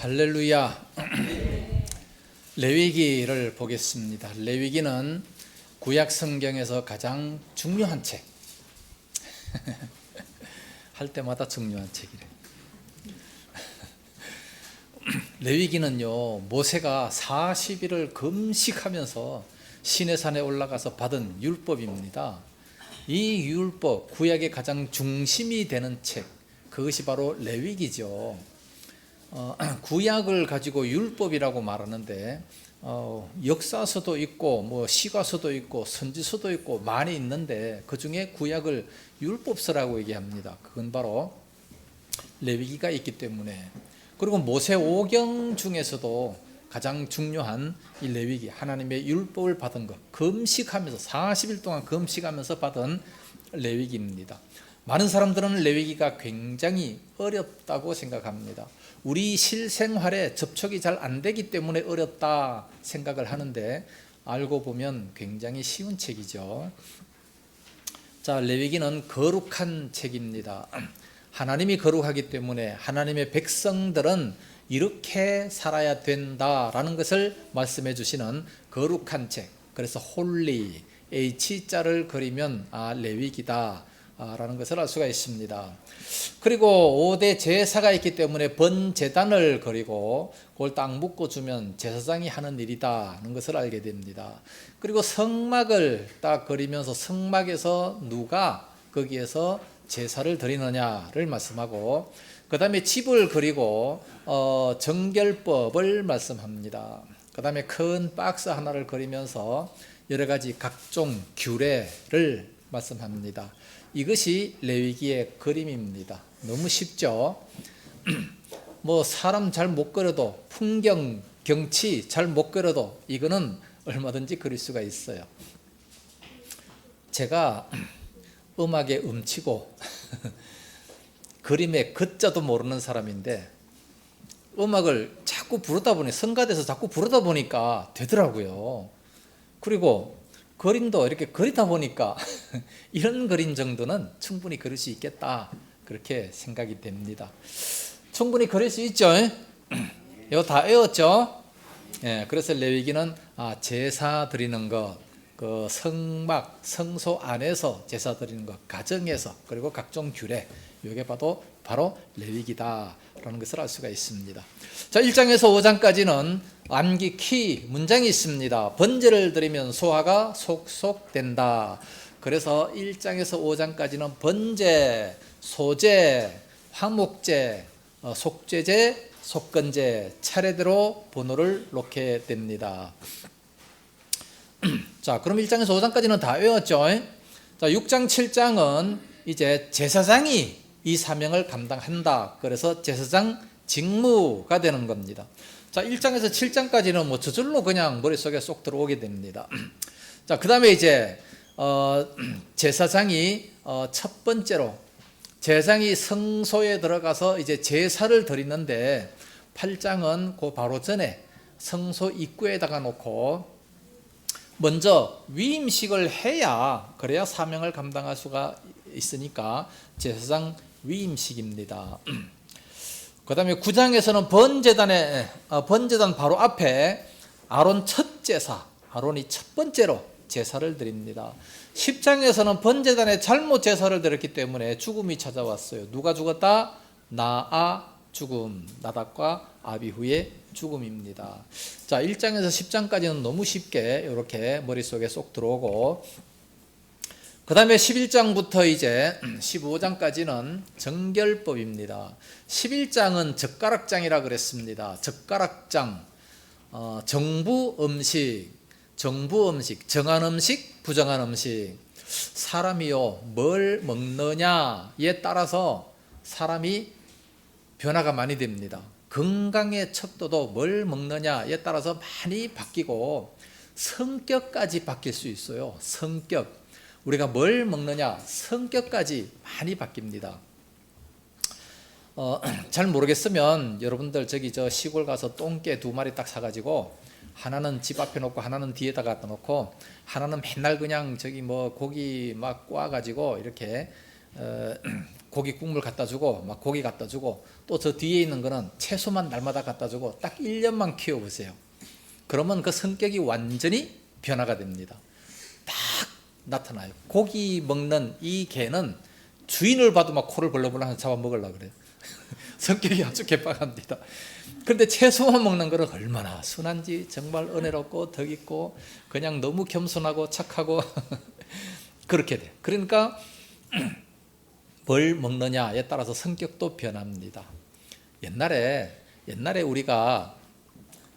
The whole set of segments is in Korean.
할렐루야. 레위기를 보겠습니다. 레위기는 구약 성경에서 가장 중요한 책. 할 때마다 중요한 책이래. 레위기는요, 모세가 40일을 금식하면서 시내산에 올라가서 받은 율법입니다. 이 율법, 구약의 가장 중심이 되는 책, 그것이 바로 레위기죠. 구약을 가지고 율법이라고 말하는데 역사서도 있고 시가서도 있고 선지서도 있고 많이 있는데 그 중에 구약을 율법서라고 얘기합니다. 그건 바로 레위기가 있기 때문에. 그리고 모세 오경 중에서도 가장 중요한 이 레위기, 하나님의 율법을 받은 것, 금식하면서 40일 동안 금식하면서 받은 레위기입니다. 많은 사람들은 레위기가 굉장히 어렵다고 생각합니다. 우리 실생활에 접촉이 잘 안 되기 때문에 어렵다 생각을 하는데 알고 보면 굉장히 쉬운 책이죠. 자, 레위기는 거룩한 책입니다. 하나님이 거룩하기 때문에 하나님의 백성들은 이렇게 살아야 된다라는 것을 말씀해 주시는 거룩한 책. 그래서 홀리, H자를 그리면 레위기다 라는 것을 알 수가 있습니다. 그리고 5대 제사가 있기 때문에 번제단을 그리고 그걸 딱 묶어주면 제사장이 하는 일이다는 것을 알게 됩니다. 그리고 성막을 딱 그리면서 성막에서 누가 거기에서 제사를 드리느냐를 말씀하고, 그 다음에 집을 그리고 정결법을 말씀합니다. 그 다음에 큰 박스 하나를 그리면서 여러 가지 각종 규례를 말씀합니다. 이것이 레위기의 그림입니다. 너무 쉽죠? 사람 잘 못 그려도, 풍경, 경치 잘 못 그려도 이거는 얼마든지 그릴 수가 있어요. 제가 음악에 음치고 그림에 긋자도 모르는 사람인데 음악을 자꾸 부르다 보니, 성가대에서 자꾸 부르다 보니까 되더라고요. 그리고 그림도 이렇게 그리다 보니까 이런 그림 정도는 충분히 그릴 수 있겠다, 그렇게 생각이 됩니다. 충분히 그릴 수 있죠? 이거 다 외웠죠? 그래서 레위기는 제사 드리는 것, 그 성막, 성소 안에서 제사 드리는 것, 가정에서, 그리고 각종 규례, 이게 바로 레위기다라는 것을 알 수가 있습니다. 자, 1장에서 5장까지는 암기 문장이 있습니다. 번제를 드리면 소화가 속속된다. 그래서 1장에서 5장까지는 번제, 소제, 화목제, 속죄제, 속건제 차례대로 번호를 놓게 됩니다. 자, 그럼 1장에서 5장까지는 다 외웠죠? 자, 6장, 7장은 이제 제사장이 이 사명을 감당한다. 그래서 제사장 직무가 되는 겁니다. 자, 1장에서 7장까지는 저절로 그냥 머릿속에 쏙 들어오게 됩니다. 자, 그 다음에 이제 제사장이 첫 번째로 제사장이 성소에 들어가서 이제 제사를 드리는데, 8장은 그 바로 전에 성소 입구에다가 놓고 먼저 위임식을 해야, 그래야 사명을 감당할 수가 있으니까 제사장 위임식입니다. 그 다음에 9장에서는 번제단 바로 앞에 아론 첫 제사, 아론이 첫 번째로 제사를 드립니다. 10장에서는 번제단에 잘못 제사를 드렸기 때문에 죽음이 찾아왔어요. 누가 죽었다? 죽음, 나답과 아비후의 죽음입니다. 자, 1장에서 10장까지는 너무 쉽게 이렇게 머릿속에 쏙 들어오고, 그 다음에 11장부터 이제 15장까지는 정결법입니다. 11장은 젓가락장이라 그랬습니다. 젓가락장, 정부 음식, 정한 음식, 부정한 음식. 사람이요, 뭘 먹느냐에 따라서 사람이 변화가 많이 됩니다. 건강의 척도도 뭘 먹느냐에 따라서 많이 바뀌고 성격까지 바뀔 수 있어요. 성격. 우리가 뭘 먹느냐, 성격까지 많이 바뀝니다. 잘 모르겠으면 여러분들 저 시골 가서 똥개 2마리 딱 사가지고 하나는 집 앞에 놓고 하나는 뒤에다 갖다 놓고 하나는 맨날 그냥 고기 막 구워가지고 이렇게 고기 국물 갖다 주고 막 고기 갖다 주고 또 저 뒤에 있는 거는 채소만 날마다 갖다 주고 딱 1년만 키워보세요. 그러면 그 성격이 완전히 변화가 됩니다. 딱 나타나요. 고기 먹는 이 개는 주인을 봐도 막 코를 벌렁벌렁 잡아먹으려고 그래요. 성격이 아주 개빡합니다. 그런데 채소만 먹는 거는 얼마나 순한지 정말 은혜롭고 덕있고 그냥 너무 겸손하고 착하고 그렇게 돼요. 그러니까 뭘 먹느냐에 따라서 성격도 변합니다. 옛날에 우리가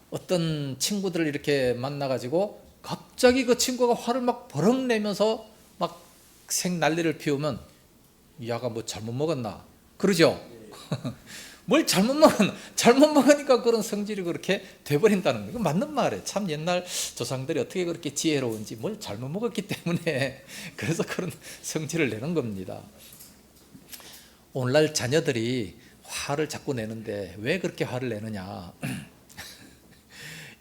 어떤 친구들을 이렇게 만나가지고 갑자기 그 친구가 화를 막 버럭 내면서 막 생난리를 피우면 야가 뭐 잘못 먹었나 그러죠. 뭘 잘못 먹으니까 그런 성질이 그렇게 돼버린다는 거예요. 맞는 말이에요. 참 옛날 조상들이 어떻게 그렇게 지혜로운지 뭘 잘못 먹었기 때문에 그래서 그런 성질을 내는 겁니다. 오늘날 자녀들이 화를 자꾸 내는데 왜 그렇게 화를 내느냐.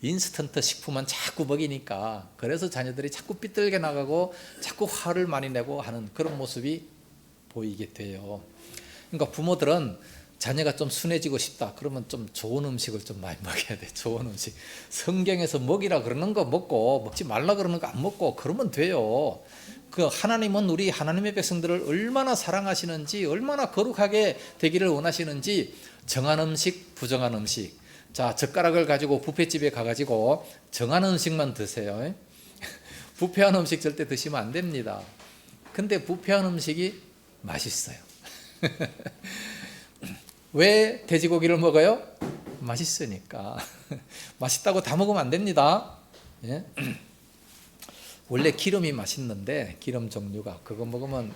인스턴트 식품만 자꾸 먹이니까 그래서 자녀들이 자꾸 삐뚤게 나가고 자꾸 화를 많이 내고 하는 그런 모습이 보이게 돼요. 그러니까 부모들은 자녀가 좀 순해지고 싶다 그러면 좀 좋은 음식을 좀 많이 먹여야 돼. 좋은 음식. 성경에서 먹이라 그러는 거 먹고 먹지 말라 그러는 거 안 먹고 그러면 돼요. 그 하나님은 우리 하나님의 백성들을 얼마나 사랑하시는지 얼마나 거룩하게 되기를 원하시는지 정한 음식 부정한 음식. 자, 젓가락을 가지고 뷔페집에 가가지고 정한 음식만 드세요. 부패한 음식 절대 드시면 안 됩니다. 근데 부패한 음식이 맛있어요. 왜 돼지고기를 먹어요? 맛있으니까. 맛있다고 다 먹으면 안 됩니다. 예? 원래 기름이 맛있는데 기름 종류가 그거 먹으면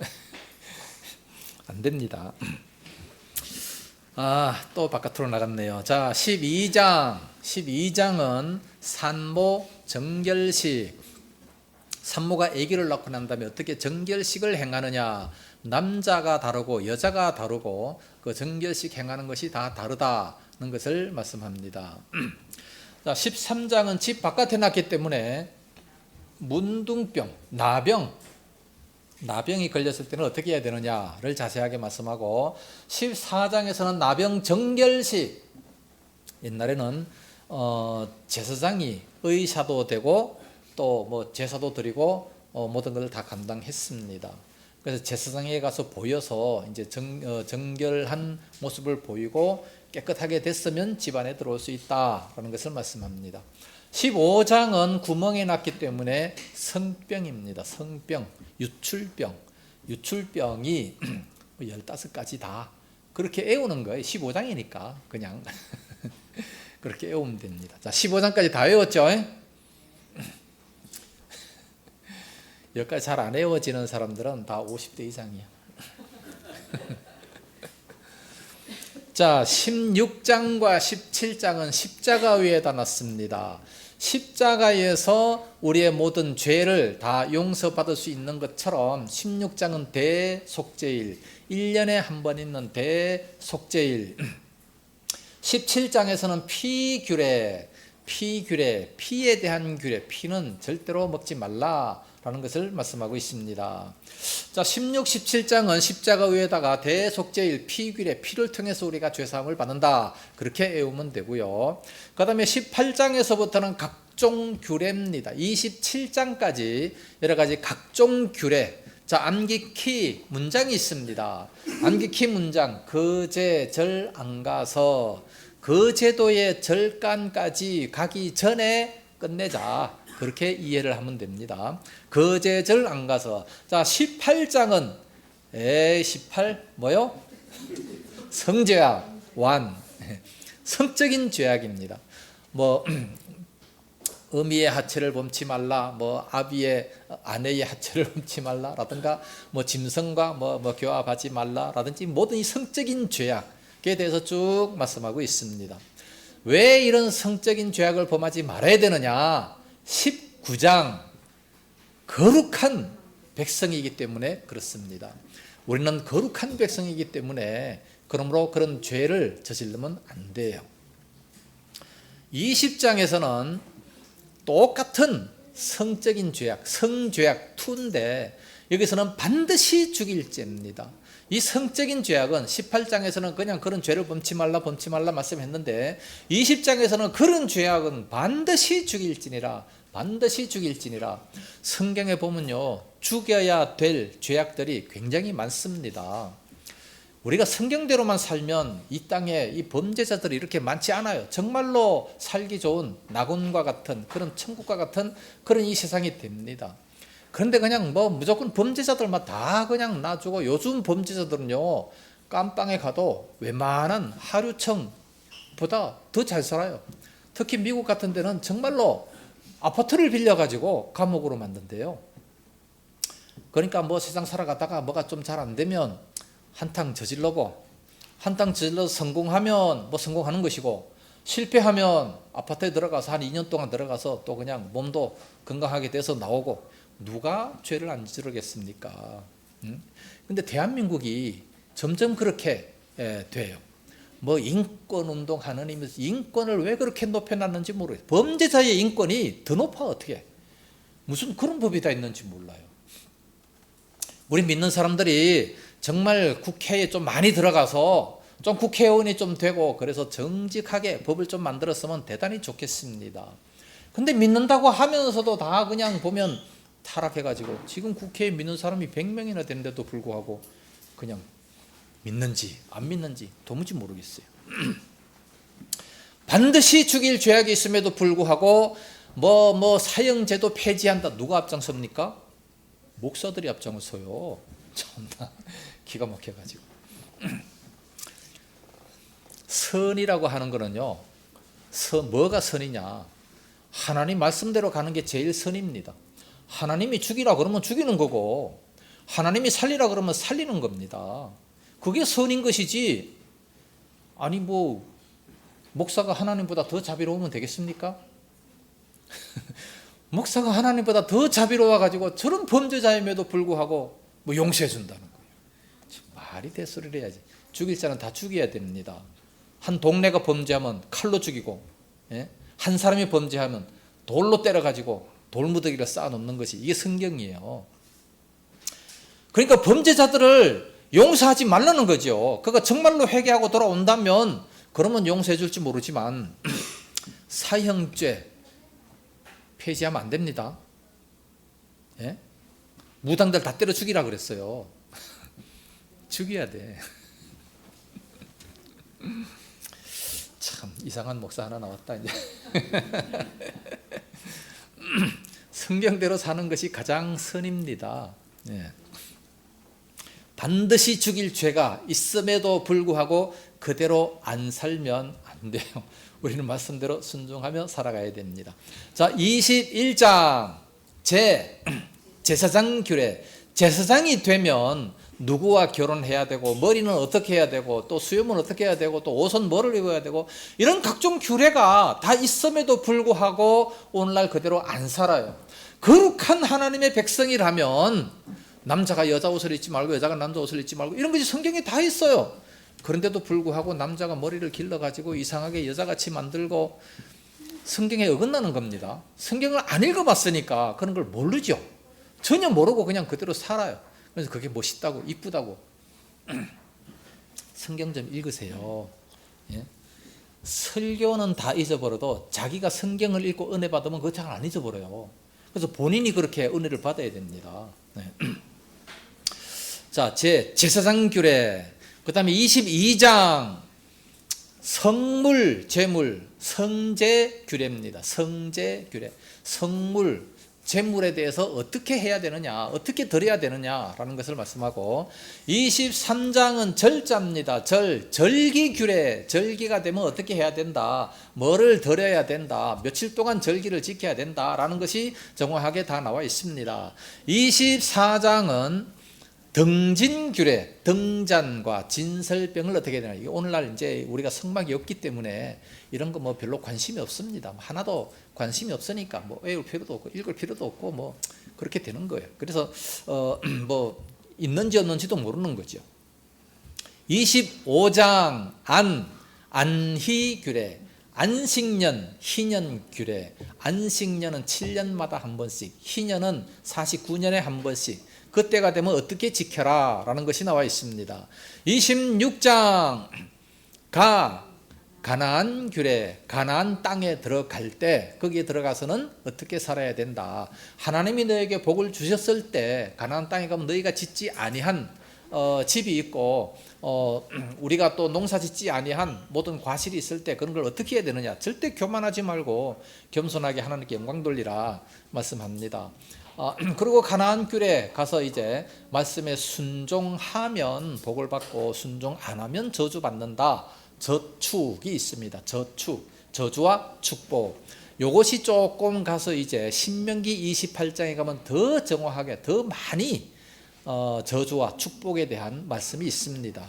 안 됩니다. 또 바깥으로 나갔네요. 자, 12장은 산모 정결식. 산모가 아기를 낳고 난 다음에 어떻게 정결식을 행하느냐. 남자가 다르고 여자가 다르고 그 정결식 행하는 것이 다 다르다는 것을 말씀합니다. 자, 13장은 집 바깥에 낳기 때문에 문둥병, 나병이 걸렸을 때는 어떻게 해야 되느냐를 자세하게 말씀하고 14장에서는 나병 정결식. 옛날에는 제사장이 의사도 되고 또 뭐 제사도 드리고 모든 것을 다 감당했습니다. 그래서 제사장에 가서 보여서 이제 정결한 모습을 보이고 깨끗하게 됐으면 집안에 들어올 수 있다라는 것을 말씀합니다. 15장은 구멍에 났기 때문에 성병입니다. 성병, 유출병이 15가지 다 그렇게 애우는 거예요. 15장이니까 그냥 그렇게 애우면 됩니다. 자, 15장까지 다 외웠죠? 여기까지 잘 안 외워지는 사람들은 다 50대 이상이야. 자, 16장과 17장은 십자가 위에다 놨습니다. 십자가에서 우리의 모든 죄를 다 용서받을 수 있는 것처럼 16장은 대속죄일, 1년에 한 번 있는 대속죄일. 17장에서는 피에 대한 규례, 피는 절대로 먹지 말라라는 것을 말씀하고 있습니다. 자, 16, 17장은 십자가 위에다가 대속죄일, 피규례, 피를 통해서 우리가 죄사함을 받는다. 그렇게 외우면 되고요. 그 다음에 18장에서부터는 각종 규례입니다. 27장까지 여러 가지 각종 규례. 자, 암기키 문장이 있습니다. 암기키 문장, 거제 절 안 가서 거제도의 절간까지 가기 전에 끝내자. 그렇게 이해를 하면 됩니다. 거제절 안 가서. 자, 18장은 18 뭐요? 성죄악, 성적인 죄악입니다. 뭐 어미의 하체를 범치 말라, 뭐 아비의 아내의 하체를 범치 말라라든가, 뭐 짐승과 뭐 교합하지 말라라든지 모든 이 성적인 죄악에 대해서 쭉 말씀하고 있습니다. 왜 이런 성적인 죄악을 범하지 말아야 되느냐? 19장 거룩한 백성이기 때문에 그렇습니다. 우리는 거룩한 백성이기 때문에 그러므로 그런 죄를 저지르면 안 돼요. 20장에서는 똑같은 성적인 죄악, 성죄악 2인데 여기서는 반드시 죽일 죄입니다. 이 성적인 죄악은 18장에서는 그냥 그런 죄를 범치 말라 말씀했는데 20장에서는 그런 죄악은 반드시 죽일지니라. 반드시 죽일지니라. 성경에 보면요, 죽여야 될 죄악들이 굉장히 많습니다. 우리가 성경대로만 살면 이 땅에 이 범죄자들이 이렇게 많지 않아요. 정말로 살기 좋은 낙원과 같은 그런 천국과 같은 그런 이 세상이 됩니다. 그런데 그냥 뭐 무조건 범죄자들만 다 그냥 놔주고, 요즘 범죄자들은요, 깜빵에 가도 웬만한 하류청보다 더 잘 살아요. 특히 미국 같은 데는 정말로 아파트를 빌려가지고 감옥으로 만든대요. 그러니까 뭐 세상 살아가다가 뭐가 좀 잘 안 되면 한탕 저질러서 성공하면 뭐 성공하는 것이고, 실패하면 아파트에 들어가서 한 2년 동안 들어가서 또 그냥 몸도 건강하게 돼서 나오고, 누가 죄를 안 저지르겠습니까? 근데 대한민국이 점점 그렇게 돼요. 뭐 인권운동 하는 의미에서 인권을 왜 그렇게 높여놨는지 모르겠어요. 범죄자의 인권이 더 높아. 어떻게 무슨 그런 법이 다 있는지 몰라요. 우리 믿는 사람들이 정말 국회에 좀 많이 들어가서 좀 국회의원이 좀 되고, 그래서 정직하게 법을 좀 만들었으면 대단히 좋겠습니다. 근데 믿는다고 하면서도 다 그냥 보면 타락해가지고, 지금 국회에 믿는 사람이 100명이나 되는데도 불구하고 그냥 믿는지 안 믿는지 도무지 모르겠어요. 반드시 죽일 죄악이 있음에도 불구하고 뭐 사형제도 폐지한다. 누가 앞장섭니까? 목사들이 앞장서요. 참나 기가 막혀가지고. 선이라고 하는 거는요, 뭐가 선이냐? 하나님 말씀대로 가는 게 제일 선입니다. 하나님이 죽이라 그러면 죽이는 거고, 하나님이 살리라 그러면 살리는 겁니다. 그게 선인 것이지, 아니 뭐 목사가 하나님보다 더 자비로우면 되겠습니까? 목사가 하나님보다 더 자비로워가지고 저런 범죄자임에도 불구하고 뭐 용서해 준다는 거예요. 말이 돼 소리를 해야지. 죽일 자는 다 죽여야 됩니다. 한 동네가 범죄하면 칼로 죽이고, 한 사람이 범죄하면 돌로 때려가지고 돌무더기를 쌓아놓는 것이, 이게 성경이에요. 그러니까 범죄자들을 용서하지 말라는 거죠. 그가 정말로 회개하고 돌아온다면 그러면 용서해 줄지 모르지만 사형죄 폐지하면 안 됩니다. 무당들 다 때려 죽이라 그랬어요. 죽여야 돼. 참 이상한 목사 하나 나왔다 이제. 성경대로 사는 것이 가장 선입니다. 반드시 죽일 죄가 있음에도 불구하고 그대로 안 살면 안 돼요. 우리는 말씀대로 순종하며 살아가야 됩니다. 자, 21장 제사장 규례. 제사장이 되면 누구와 결혼해야 되고, 머리는 어떻게 해야 되고, 또 수염은 어떻게 해야 되고, 또 옷은 뭐를 입어야 되고, 이런 각종 규례가 다 있음에도 불구하고 오늘날 그대로 안 살아요. 거룩한 하나님의 백성이라면 남자가 여자 옷을 입지 말고 여자가 남자 옷을 입지 말고 이런 것이 성경에 다 있어요. 그런데도 불구하고 남자가 머리를 길러가지고 이상하게 여자같이 만들고, 성경에 어긋나는 겁니다. 성경을 안 읽어봤으니까 그런 걸 모르죠. 전혀 모르고 그냥 그대로 살아요. 그래서 그게 멋있다고 이쁘다고. 성경 좀 읽으세요. 설교는 다 잊어버려도 자기가 성경을 읽고 은혜 받으면 그거 잘 안 잊어버려요. 그래서 본인이 그렇게 은혜를 받아야 됩니다. 자, 제사장 규례. 그 다음에 22장 성물, 제물, 성제 규례입니다. 성제 규례. 성물, 제물에 대해서 어떻게 해야 되느냐, 어떻게 드려야 되느냐라는 것을 말씀하고, 23장은 절자입니다. 절기 규례. 절기가 되면 어떻게 해야 된다, 뭐를 드려야 된다, 며칠 동안 절기를 지켜야 된다라는 것이 정확하게 다 나와 있습니다. 24장은 등진 규례, 등잔과 진설병을 어떻게 해야 되나. 이게 오늘날 이제 우리가 성막이 없기 때문에 이런 거 뭐 별로 관심이 없습니다. 하나도 관심이 없으니까 뭐 외울 필요도 없고 읽을 필요도 없고 뭐 그렇게 되는 거예요. 그래서 뭐 있는지 없는지도 모르는 거죠. 25장 안희 규례. 안식년, 희년 규례. 안식년은 7년마다 한 번씩, 희년은 49년에 한 번씩. 그때가 되면 어떻게 지켜라 라는 것이 나와 있습니다. 26장 가나안 규례, 가나안 땅에 들어갈 때 거기에 들어가서는 어떻게 살아야 된다. 하나님이 너에게 복을 주셨을 때 가나안 땅에 가면 너희가 짓지 아니한 집이 있고 우리가 또 농사 짓지 아니한 모든 과실이 있을 때 그런 걸 어떻게 해야 되느냐. 절대 교만하지 말고 겸손하게 하나님께 영광 돌리라 말씀합니다. 그리고 가나안 규례 가서 이제 말씀에 순종하면 복을 받고 순종 안 하면 저주받는다. 저축이 있습니다. 저주와 축복. 요것이 조금 가서 이제 신명기 28장에 가면 더 정확하게 더 많이 저주와 축복에 대한 말씀이 있습니다.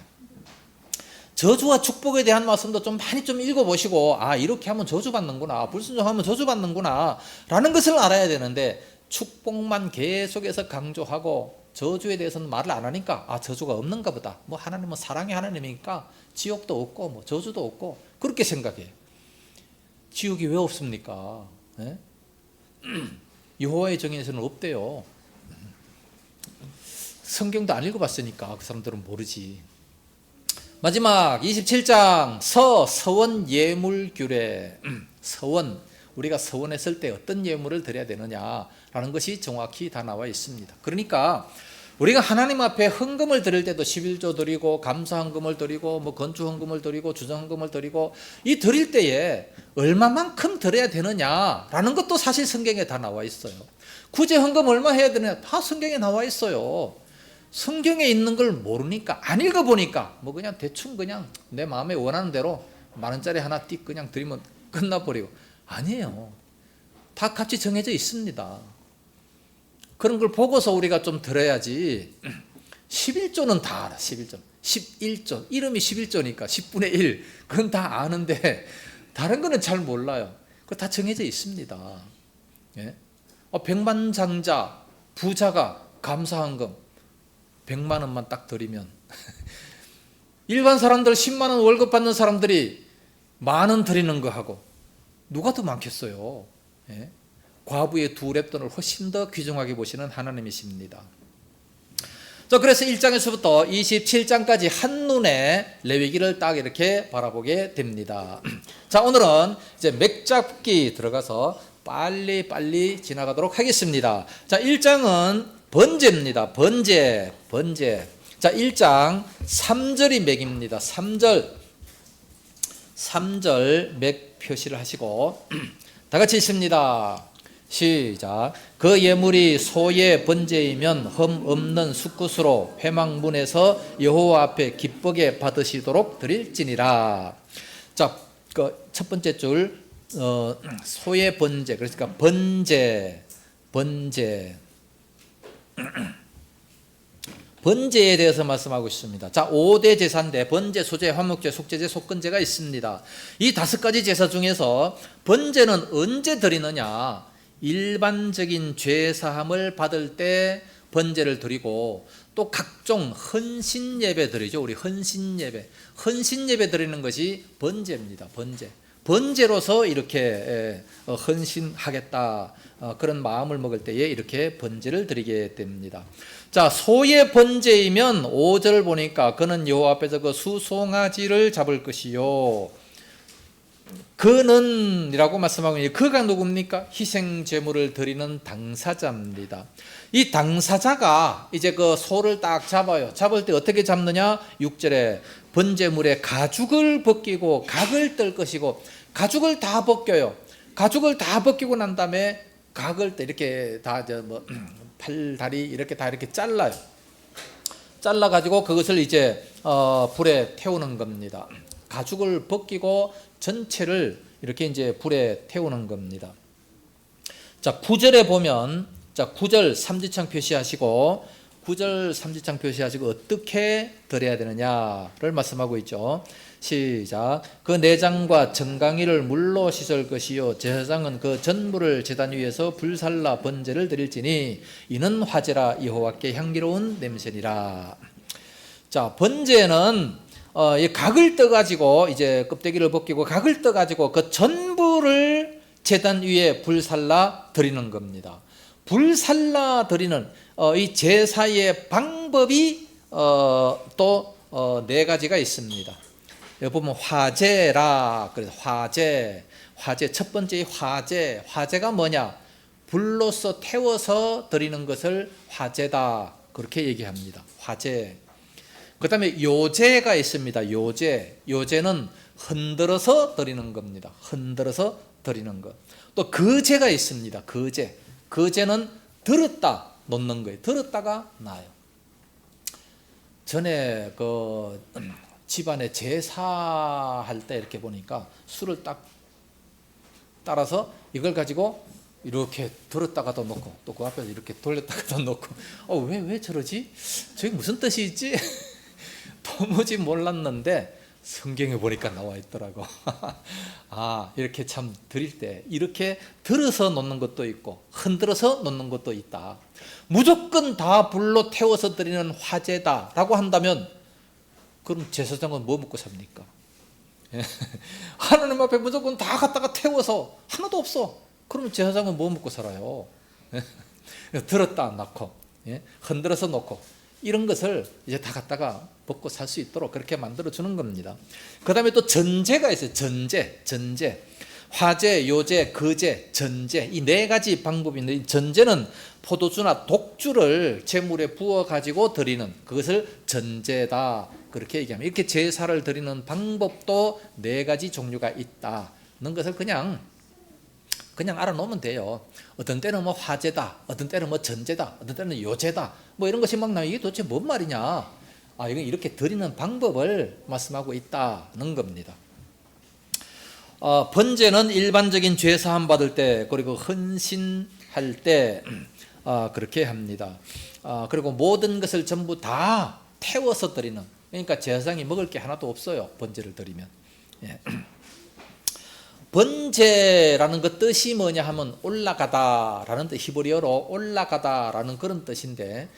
저주와 축복에 대한 말씀도 좀 많이 좀 읽어보시고 이렇게 하면 저주받는구나, 불순종하면 저주받는구나 라는 것을 알아야 되는데 축복만 계속해서 강조하고 저주에 대해서는 말을 안 하니까 저주가 없는가 보다. 뭐 하나님은 사랑의 하나님이니까 지옥도 없고 뭐 저주도 없고 그렇게 생각해. 지옥이 왜 없습니까? 예? 여호와의 정의에서는 없대요. 성경도 안 읽어봤으니까 그 사람들은 모르지. 마지막 27장 서원 예물 규례. 서원, 우리가 서원했을 때 어떤 예물을 드려야 되느냐라는 것이 정확히 다 나와 있습니다. 그러니까 우리가 하나님 앞에 헌금을 드릴 때도 11조 드리고 감사헌금을 드리고 뭐 건축헌금을 드리고 주정헌금을 드리고 이 드릴 때에 얼마만큼 드려야 되느냐라는 것도 사실 성경에 다 나와 있어요. 구제헌금 얼마 해야 되느냐 다 성경에 나와 있어요. 성경에 있는 걸 모르니까 안 읽어보니까 뭐 그냥 대충 그냥 내 마음에 원하는 대로 10,000원짜리 하나 띡 그냥 드리면 끝나버리고 아니에요. 다 값이 정해져 있습니다. 그런 걸 보고서 우리가 좀 들어야지. 11조는 다 알아. 11조 이름이 11조니까 10분의 1 그건 다 아는데 다른 거는 잘 몰라요. 그거 다 정해져 있습니다. 예? 백만장자 부자가 감사헌금 100만 원만 딱 드리면 일반 사람들 10만 원 월급 받는 사람들이 10,000원 드리는 거 하고 누가 더 많겠어요? 예? 과부의 2렙돈을 훨씬 더 귀중하게 보시는 하나님이십니다. 자, 그래서 1장에서부터 27장까지 한눈에 레위기를 딱 이렇게 바라보게 됩니다. 자, 오늘은 이제 맥잡기 들어가서 빨리 지나가도록 하겠습니다. 자, 1장은 번제입니다. 번제. 자, 1장 3절이 맥입니다. 3절 맥 표시를 하시고 다 같이 읽습니다. 시작. 그 예물이 소의 번제이면 흠 없는 숫굿으로 회막문에서 여호와 앞에 기쁘게 받으시도록 드릴지니라. 자, 그 첫 번째 줄 소의 번제. 그러니까 번제에 대해서 말씀하고 있습니다. 자, 5대 제사인데 번제, 소제, 화목제, 속제제, 속건제가 있습니다. 이 5가지 제사 중에서 번제는 언제 드리느냐? 일반적인 죄사함을 받을 때 번제를 드리고 또 각종 헌신 예배 드리죠. 우리 헌신 예배 드리는 것이 번제입니다. 번제로서 이렇게 헌신하겠다 그런 마음을 먹을 때에 이렇게 번제를 드리게 됩니다. 자, 소의 번제이면 5절 보니까 그는 여호와 앞에서 그 수송아지를 잡을 것이요. 그는이라고 말씀하고 있는데 그가 누굽니까? 희생 제물을 드리는 당사자입니다. 이 당사자가 이제 그 소를 딱 잡아요. 잡을 때 어떻게 잡느냐? 6절에 번제물에 가죽을 벗기고 각을 뜰 것이고 가죽을 다 벗겨요. 가죽을 다 벗기고 난 다음에 각을 때 이렇게 다 팔, 다리 이렇게 다 이렇게 잘라요. 잘라 가지고 그것을 이제 불에 태우는 겁니다. 가죽을 벗기고 전체를 이렇게 이제 불에 태우는 겁니다. 자, 9절에 보면 자, 9절 삼지창 표시하시고 9절 삼지창 표시하시고 어떻게 드려야 되느냐를 말씀하고 있죠. 시작. 그 내장과 정강이를 물로 씻을 것이요 제사장은 그 전부를 제단 위에서 불살라 번제를 드릴지니 이는 화제라 여호와께 향기로운 냄새니라. 자, 번제는 이 각을 떠가지고 이제 껍데기를 벗기고 각을 떠가지고 그 전부를 제단 위에 불살라 드리는 겁니다. 불살라 드리는 이 제사의 방법이 또 네 가지가 있습니다. 여기 보면 화제라, 그래서 화제 첫 번째 화제가 뭐냐? 불로서 태워서 드리는 것을 화제다, 그렇게 얘기합니다. 화제. 그 다음에 요제가 있습니다. 요제는 흔들어서 드리는 겁니다. 흔들어서 드리는 것. 또 거제가 있습니다. 거제는 들었다 놓는 거예요. 들었다가 놔요. 전에 그 집안에 제사할 때 이렇게 보니까 술을 딱 따라서 이걸 가지고 이렇게 들었다가도 놓고 또 그 앞에서 이렇게 돌렸다가도 놓고 왜 저러지? 저게 무슨 뜻이 있지? 도무지 몰랐는데 성경에 보니까 나와 있더라고. 이렇게 참 드릴 때 이렇게 들어서 놓는 것도 있고 흔들어서 놓는 것도 있다. 무조건 다 불로 태워서 드리는 화제다라고 한다면 그럼 제사장은 뭐 먹고 삽니까? 하나님 앞에 무조건 다 갖다가 태워서 하나도 없어. 그러면 제사장은 뭐 먹고 살아요? 들었다 놓고 흔들어서 놓고 이런 것을 이제 다 갖다가 먹고 살 수 있도록 그렇게 만들어 주는 겁니다. 그 다음에 또 전제가 있어요. 전제. 화제, 요제, 거제, 전제. 이 네 가지 방법이 있는데, 전제는 포도주나 독주를 제물에 부어 가지고 드리는 그것을 전제다, 그렇게 얘기합니다. 이렇게 제사를 드리는 방법도 네 가지 종류가 있다는 것을 그냥 알아놓으면 돼요. 어떤 때는 뭐 화제다, 어떤 때는 뭐 전제다, 어떤 때는 요제다, 뭐 이런 것이 막 나와. 이게 도대체 뭔 말이냐? 이건 이렇게 드리는 방법을 말씀하고 있다는 겁니다. 번제는 일반적인 죄 사함 받을 때, 그리고 헌신할 때 그렇게 합니다. 그리고 모든 것을 전부 다 태워서 드리는, 그러니까 제사장이 먹을 게 하나도 없어요. 번제를 드리면. 번제라는 그 뜻이 뭐냐 하면 올라가다라는 뜻, 히브리어로 올라가다라는 그런 뜻인데,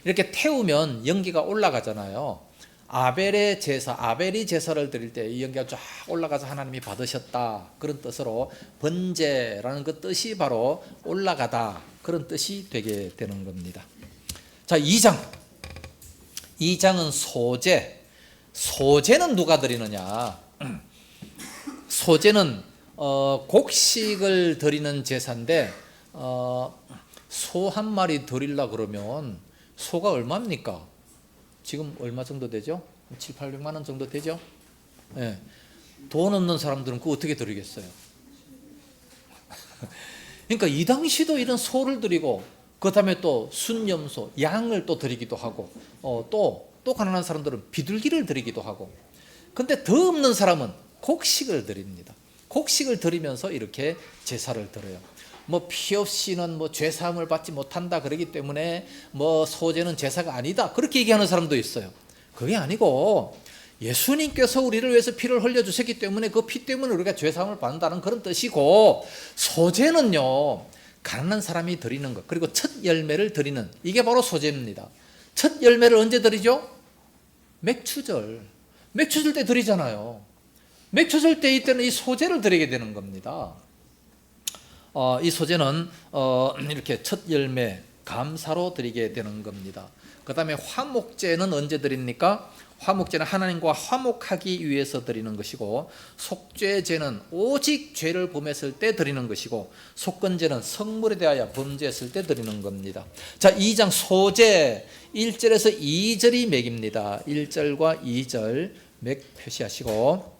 이렇게 태우면 연기가 올라가잖아요. 아벨이 제사를 드릴 때 이 연기가 쫙 올라가서 하나님이 받으셨다, 그런 뜻으로 번제라는 그 뜻이 바로 올라가다, 그런 뜻이 되게 되는 겁니다. 자, 2장은 소제는 누가 드리느냐? 소제는 곡식을 드리는 제사인데, 소 한 마리 드리려 그러면 소가 얼마입니까? 지금 얼마 정도 되죠? 700~800만 원 정도 되죠? 네. 돈 없는 사람들은 그거 어떻게 드리겠어요? 그러니까 이 당시도 이런 소를 드리고, 그 다음에 또 순염소, 양을 또 드리기도 하고, 또 가난한 사람들은 비둘기를 드리기도 하고, 근데 더 없는 사람은 곡식을 드립니다. 곡식을 드리면서 이렇게 제사를 드려요. 뭐 피 없이는 뭐 죄사함을 받지 못한다 그러기 때문에 뭐 소제는 제사가 아니다, 그렇게 얘기하는 사람도 있어요. 그게 아니고 예수님께서 우리를 위해서 피를 흘려 주셨기 때문에 그 피 때문에 우리가 죄사함을 받는다는 그런 뜻이고, 소제는요 가난한 사람이 드리는 것, 그리고 첫 열매를 드리는, 이게 바로 소제입니다. 첫 열매를 언제 드리죠? 맥추절 때 드리잖아요. 맥추절 때 이때는 이 소제를 드리게 되는 겁니다. 이 소제는 이렇게 첫 열매 감사로 드리게 되는 겁니다. 그 다음에 화목제는 언제 드립니까? 화목제는 하나님과 화목하기 위해서 드리는 것이고, 속죄제는 오직 죄를 범했을 때 드리는 것이고, 속건제는 성물에 대하여 범죄했을 때 드리는 겁니다. 자, 2장 소제 1절에서 2절이 맥입니다. 1절과 2절 맥 표시하시고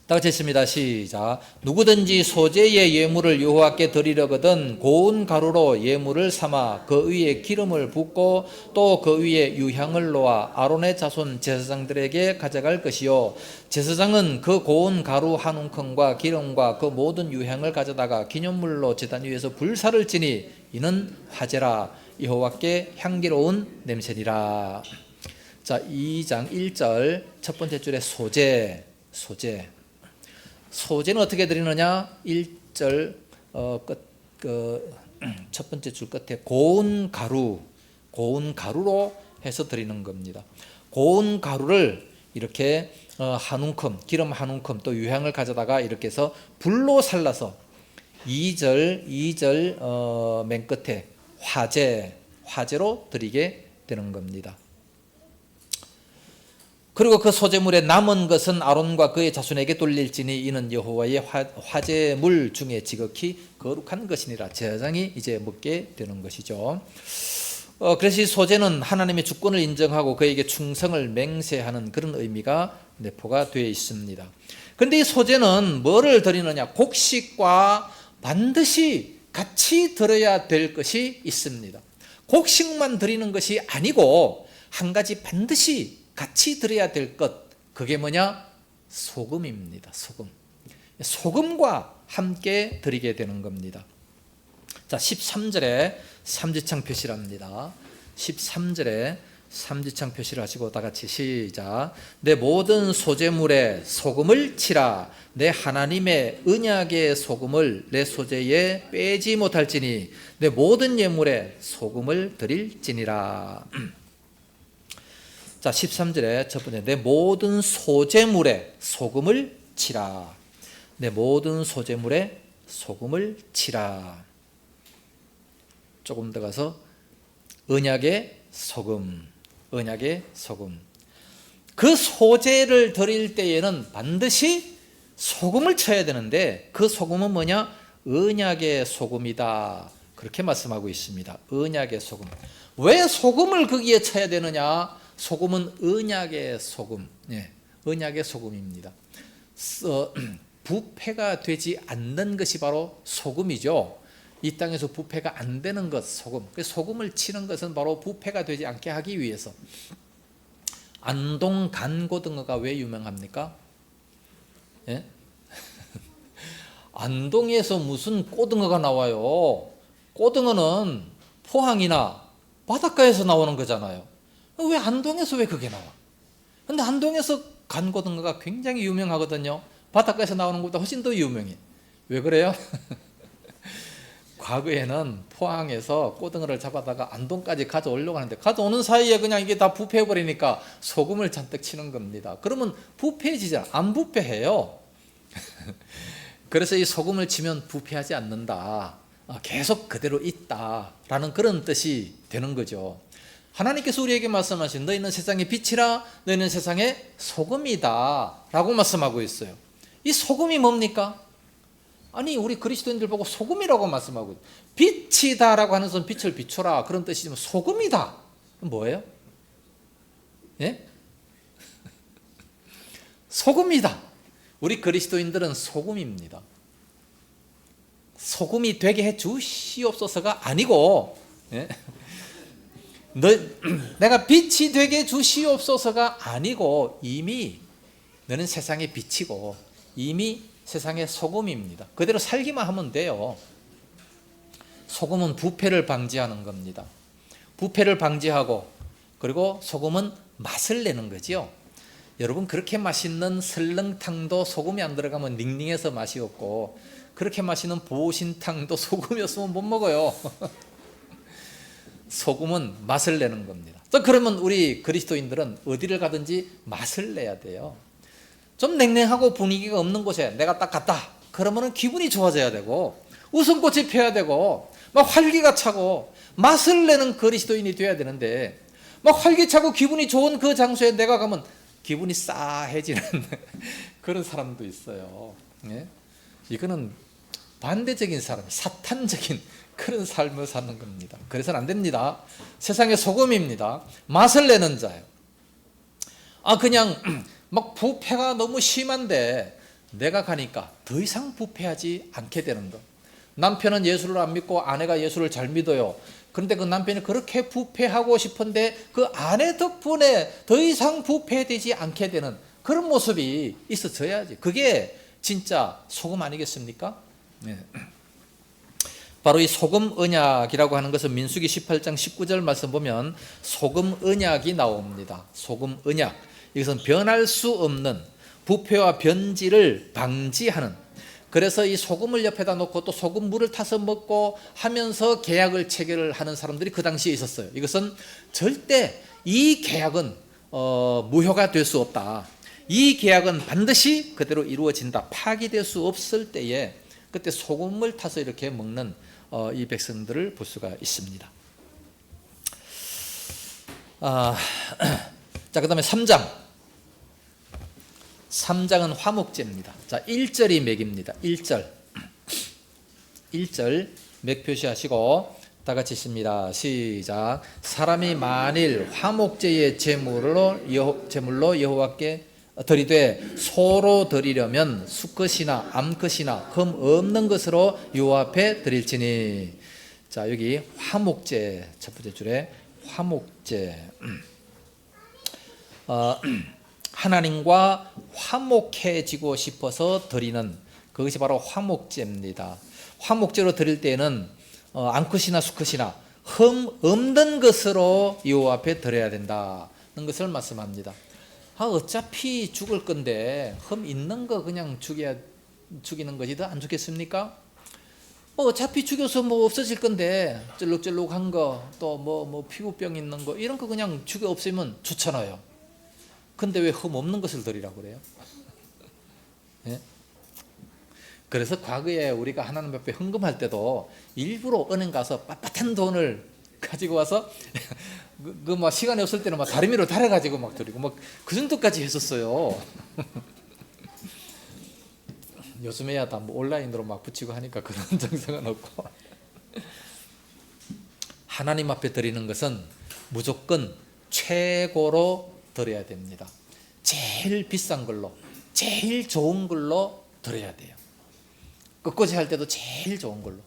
다 같이 했습니다. 시작. 누구든지 소제의 예물을 여호와께 드리려거든 고운 가루로 예물을 삼아 그 위에 기름을 붓고 또 그 위에 유향을 놓아 아론의 자손 제사장들에게 가져갈 것이요, 제사장은 그 고운 가루 한 움큼과 기름과 그 모든 유향을 가져다가 기념물로 제단 위에서 불사를 지니 이는 화제라, 여호와께 향기로운 냄새니라. 자, 2장 1절 첫 번째 줄에 소제는 어떻게 드리느냐? 1절 첫 번째 줄 끝에 고운 가루로 해서 드리는 겁니다. 고운 가루를 이렇게 한 움큼, 기름 한 움큼, 또 유향을 가져다가 이렇게 해서 불로 살라서 2절 맨 끝에 화제로 드리게 되는 겁니다. 그리고 그 소재물의 남은 것은 아론과 그의 자손에게 돌릴지니 이는 여호와의 화제물 중에 지극히 거룩한 것이니라. 제사장이 이제 먹게 되는 것이죠. 그래서 이 소재는 하나님의 주권을 인정하고 그에게 충성을 맹세하는 그런 의미가 내포가 되어 있습니다. 그런데 이 소재는 뭐를 드리느냐? 곡식과 반드시 같이 드려야 될 것이 있습니다. 곡식만 드리는 것이 아니고 한 가지 반드시 같이 드려야 될 것, 그게 뭐냐? 소금입니다. 소금과 함께 드리게 되는 겁니다. 자, 13절에 삼지창 표시를 합니다. 13절에 삼지창 표시를 하시고 다 같이 시작. 내 모든 소재물에 소금을 치라. 내 하나님의 언약의 소금을 내 소재에 빼지 못할지니 내 모든 예물에 소금을 드릴지니라. 자, 13절에 첫 번째, 내 모든 소재물에 소금을 치라. 내 모든 소재물에 소금을 치라. 조금 더 가서 언약의 소금. 그 소재를 드릴 때에는 반드시 소금을 쳐야 되는데 그 소금은 뭐냐? 언약의 소금이다. 그렇게 말씀하고 있습니다. 언약의 소금. 왜 소금을 거기에 쳐야 되느냐? 소금은 언약의 소금. 언약의 소금입니다. 부패가 되지 않는 것이 바로 소금이죠. 이 땅에서 부패가 안 되는 것, 소금. 소금을 치는 것은 바로 부패가 되지 않게 하기 위해서. 안동 간고등어가 왜 유명합니까? 예? 안동에서 무슨 고등어가 나와요? 고등어는 포항이나 바닷가에서 나오는 거잖아요. 왜 안동에서 왜 그게 나와? 근데 안동에서 간고등어가 굉장히 유명하거든요. 바닷가에서 나오는 것보다 훨씬 더 유명해. 왜 그래요? 과거에는 포항에서 고등어를 잡아다가 안동까지 가져오려고 하는데 가져오는 사이에 그냥 이게 다 부패해버리니까 소금을 잔뜩 치는 겁니다. 그러면 부패해지잖아. 안 부패해요. 그래서 이 소금을 치면 부패하지 않는다. 계속 그대로 있다라는 그런 뜻이 되는 거죠. 하나님께서 우리에게 말씀하신 너희는 세상의 빛이라 너희는 세상의 소금이다 라고 말씀하고 있어요. 이 소금이 뭡니까? 아니 우리 그리스도인들 보고 소금이라고 말씀하고 빛이다라고 하는 것은 빛을 비춰라 그런 뜻이지만 소금이다 뭐예요? 예? 소금이다. 우리 그리스도인들은 소금입니다. 소금이 되게 해 주시옵소서가 아니고 예? 내가 빛이 되게 주시옵소서가 아니고 이미 너는 세상의 빛이고 이미 세상의 소금입니다. 그대로 살기만 하면 돼요. 소금은 부패를 방지하는 겁니다. 부패를 방지하고 그리고 소금은 맛을 내는 거죠. 여러분 그렇게 맛있는 설렁탕도 소금이 안 들어가면 닝닝해서 맛이 없고 그렇게 맛있는 보신탕도 소금이 없으면 못 먹어요. 소금은 맛을 내는 겁니다. 그러면 우리 그리스도인들은 어디를 가든지 맛을 내야 돼요. 좀 냉랭하고 분위기가 없는 곳에 내가 딱 갔다. 그러면 기분이 좋아져야 되고 웃음꽃이 펴야 되고 막 활기가 차고 맛을 내는 그리스도인이 돼야 되는데 막 활기차고 기분이 좋은 그 장소에 내가 가면 기분이 싸해지는 그런 사람도 있어요. 예? 이거는 반대적인 사람, 사탄적인 그런 삶을 사는 겁니다. 그래서는 안 됩니다. 세상의 소금입니다. 맛을 내는 자예요. 그냥 막 부패가 너무 심한데 내가 가니까 더 이상 부패하지 않게 되는 것. 남편은 예수를 안 믿고 아내가 예수를 잘 믿어요. 그런데 그 남편이 그렇게 부패하고 싶은데 그 아내 덕분에 더 이상 부패되지 않게 되는 그런 모습이 있어져야지. 그게 진짜 소금 아니겠습니까? 네. 바로 이 소금 언약이라고 하는 것은 민수기 18장 19절 말씀 보면 소금 언약이 나옵니다. 소금 언약. 이것은 변할 수 없는 부패와 변질을 방지하는, 그래서 이 소금을 옆에다 놓고 또 소금 물을 타서 먹고 하면서 계약을 체결을 하는 사람들이 그 당시에 있었어요. 이것은 절대 이 계약은 무효가 될 수 없다. 이 계약은 반드시 그대로 이루어진다. 파기될 수 없을 때에 그때 소금을 타서 이렇게 먹는 이 백성들을 볼 수가 있습니다. 자, 그 다음에 3장. 3장은 화목제입니다. 자, 1절이 맥입니다. 1절 맥 표시하시고 다 같이 읽습니다. 시작. 사람이 만일 화목제의 제물로 여호와께 드리되 소로 드리려면 수컷이나 암컷이나 흠 없는 것으로 여호와 앞에 드릴지니. 자, 여기 화목제 첫 번째 줄에 화목제. 하나님과 화목해지고 싶어서 드리는 그것이 바로 화목제입니다. 화목제로 드릴 때에는 암컷이나 수컷이나 흠 없는 것으로 여호와 앞에 드려야 된다는 것을 말씀합니다. 어차피 죽을 건데 흠 있는 거 그냥 죽이는 것이 더 안 좋겠습니까? 어차피 죽여서 없어질 건데 쩔룩쩔룩한 거 또 뭐 피부병 있는 거 이런 거 그냥 죽여 없애면 좋잖아요. 근데 왜 흠 없는 것을 드리라고 그래요? 예? 그래서 과거에 우리가 하나님 앞에 헌금할 때도 일부러 은행 가서 빳빳한 돈을 가지고 와서 막 시간이 없을 때는 막 다리미로 달아가지고 막 드리고 막 그 정도까지 했었어요. 요즘에야 다 뭐 온라인으로 막 붙이고 하니까 그런 정성은 없고. 하나님 앞에 드리는 것은 무조건 최고로 드려야 됩니다. 제일 비싼 걸로, 제일 좋은 걸로 드려야 돼요. 끝꽂이 할 때도 제일 좋은 걸로,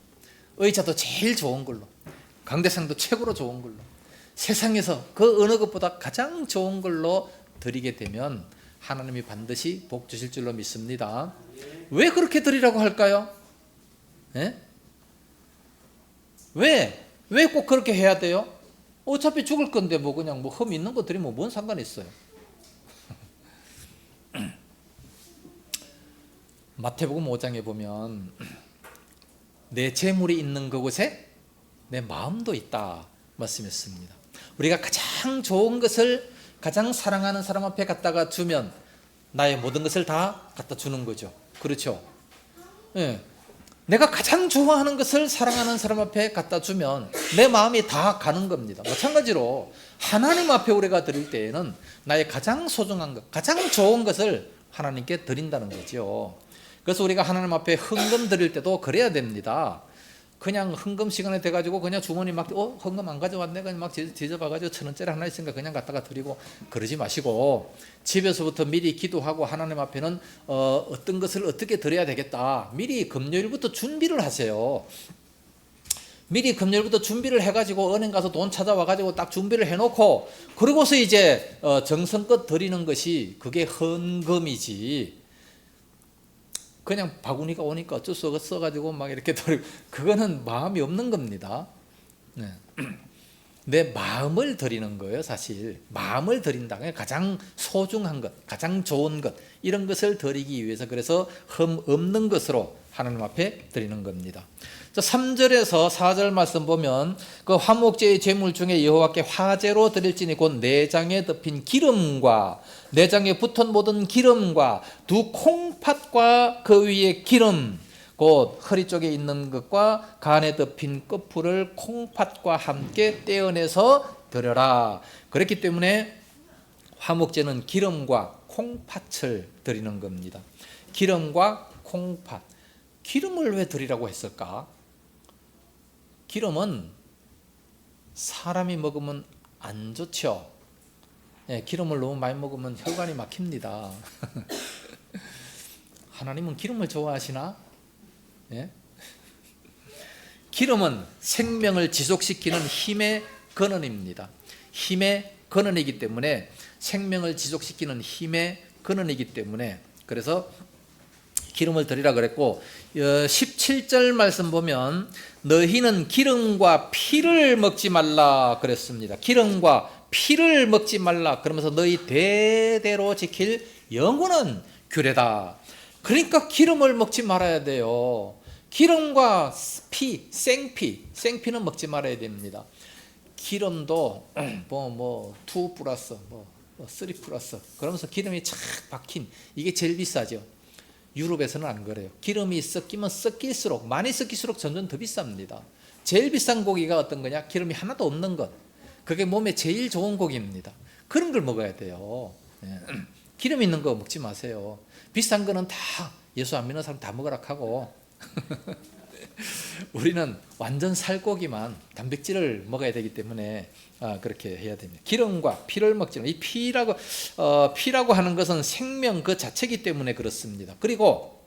의자도 제일 좋은 걸로, 강대상도 최고로 좋은 걸로, 세상에서 그 어느 것보다 가장 좋은 걸로 드리게 되면 하나님이 반드시 복 주실 줄로 믿습니다. 왜 그렇게 드리라고 할까요? 예? 왜 꼭 그렇게 해야 돼요? 어차피 죽을 건데 뭐 그냥 흠 있는 거 드리면 뭔 상관이 있어요? 마태복음 5장에 보면 내 재물이 있는 그곳에 내 마음도 있다 말씀했습니다. 우리가 가장 좋은 것을 가장 사랑하는 사람 앞에 갖다가 주면 나의 모든 것을 다 갖다 주는 거죠. 그렇죠? 예. 내가 가장 좋아하는 것을 사랑하는 사람 앞에 갖다 주면 내 마음이 다 가는 겁니다. 마찬가지로 하나님 앞에 우리가 드릴 때에는 나의 가장 소중한 것, 가장 좋은 것을 하나님께 드린다는 거죠. 그래서 우리가 하나님 앞에 헌금 드릴 때도 그래야 됩니다. 그냥 헌금 시간에 돼가지고 그냥 주머니 막 헌금 안 가져왔네 그냥 막 뒤져봐가지고 1,000원짜리 하나 있으니까 그냥 갖다가 드리고 그러지 마시고 집에서부터 미리 기도하고 하나님 앞에는 어떤 것을 어떻게 드려야 되겠다 미리 금요일부터 준비를 하세요. 미리 금요일부터 준비를 해가지고 은행 가서 돈 찾아와가지고 딱 준비를 해놓고 그러고서 이제 정성껏 드리는 것이 그게 헌금이지. 그냥 바구니가 오니까 어쩔 수 없어가지고 막 이렇게 드리고 그거는 마음이 없는 겁니다. 네. 내 마음을 드리는 거예요. 사실 마음을 드린다. 가장 소중한 것, 가장 좋은 것 이런 것을 드리기 위해서 그래서 흠 없는 것으로 하나님 앞에 드리는 겁니다. 3절에서 4절 말씀 보면 그 화목제의 제물 중에 여호와께 화제로 드릴지니 곧 내장에 덮인 기름과 내장에 붙은 모든 기름과 두 콩팥과 그 위에 기름 곧 허리 쪽에 있는 것과 간에 덮인 끝풀을 콩팥과 함께 떼어내서 드려라. 그렇기 때문에 화목제는 기름과 콩팥을 드리는 겁니다. 기름과 콩팥. 기름을 왜 드리라고 했을까? 기름은 사람이 먹으면 안 좋죠. 예, 기름을 너무 많이 먹으면 혈관이 막힙니다. 하나님은 기름을 좋아하시나? 예? 기름은 생명을 지속시키는 힘의 근원입니다. 힘의 근원이기 때문에 생명을 지속시키는 힘의 근원이기 때문에 그래서 기름을 드리라 그랬고 17절 말씀 보면 너희는 기름과 피를 먹지 말라 그랬습니다. 기름과 피를 먹지 말라 그러면서 너희 대대로 지킬 영원한 규례다. 그러니까 기름을 먹지 말아야 돼요. 기름과 피, 생피는 먹지 말아야 됩니다. 기름도 2 플러스 3 플러스 그러면서 기름이 착 박힌 이게 제일 비싸죠. 유럽에서는 안 그래요. 기름이 섞이면 섞일수록, 많이 섞일수록 점점 더 비쌉니다. 제일 비싼 고기가 어떤 거냐? 기름이 하나도 없는 것. 그게 몸에 제일 좋은 고기입니다. 그런 걸 먹어야 돼요. 예. 기름 있는 거 먹지 마세요. 비싼 거는 다 예수 안 믿는 사람 다 먹으라 하고 우리는 완전 살고기만, 단백질을 먹어야 되기 때문에 그렇게 해야 됩니다. 기름과 피를 먹지 마. 이 피라고 하는 것은 생명 그 자체이기 때문에 그렇습니다. 그리고